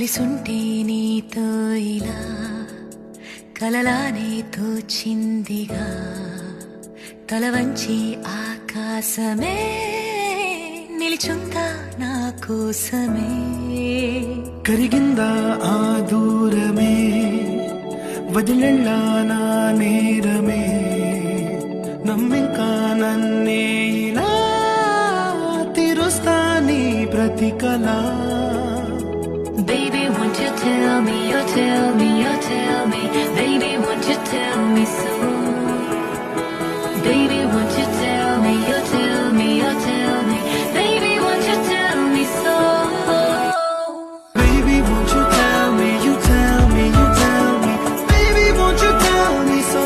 కలిసుంటే నీతో ఇలా కలలానే తోచిందిగా తల వంచి ఆకాశమే నిలిచుందా నా కోసమే కరిగిందా ఆ దూరమే వదిలెళ్ళా నా నేరమే నమ్మింకా నన్నే ఇలా తీరుస్తా నీ ప్రతికలా Baby, won't you tell me, you tell me, you tell me Baby, won't you tell me so Baby, won't you tell me, you tell me, you tell me Baby, won't you tell me so Baby, won't you tell me, you tell me, you tell me Baby, won't you tell me so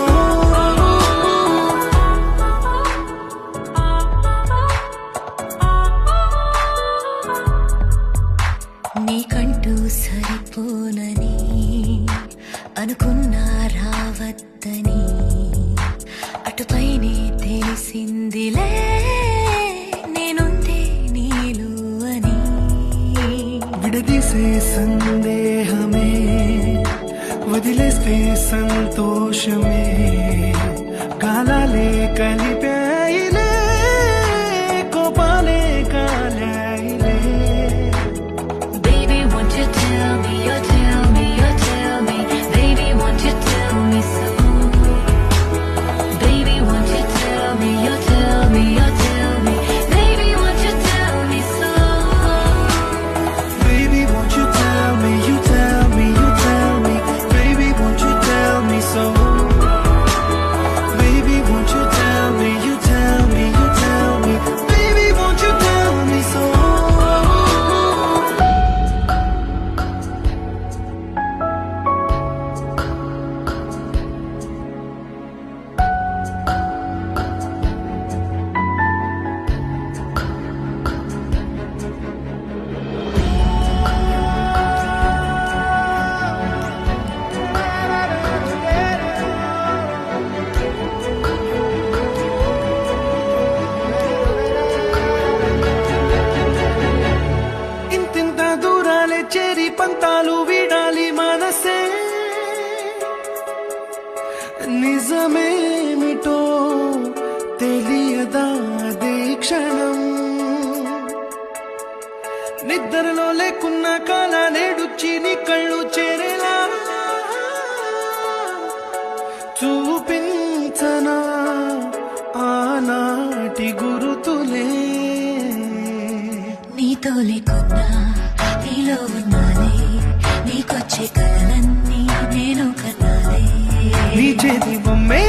నీకంటూ సరిపోనని అనుకున్నా రావద్దని అటుపైనే తెలిసిందిలే నేనుందే నీలు అని విడదీసే సందేహమే వదిలేస్తే సంతోషమే కాలాలే కలిపాయిలే కోపాలే కాలాయిలే Baby, won't you tell me, you tell me, you tell me Baby, won't you tell me so Baby, won't you tell me, you tell me, you tell me Baby, won't you tell me so Baby, won't you tell me, you tell me, you tell me Baby, won't you tell me so Baby, won't you tell me, you tell me, you tell me Baby, won't you tell me so ఇంతింత దూరాలే చేరి పంతాలు వీడాలి మనసే నిజమేమిటో తెలియదా క్షణం నిద్రలో లేకున్న కాల నేడుచ్చి నీ కళ్ళు చేరేలా చూపించనా ఆనాటి గురుతులే నీతో లేకున్నా నీలో ఉన్నాలే నీకొచ్చే కలలన్నీ నేను కనాలే నీ చేతి బొమ్మే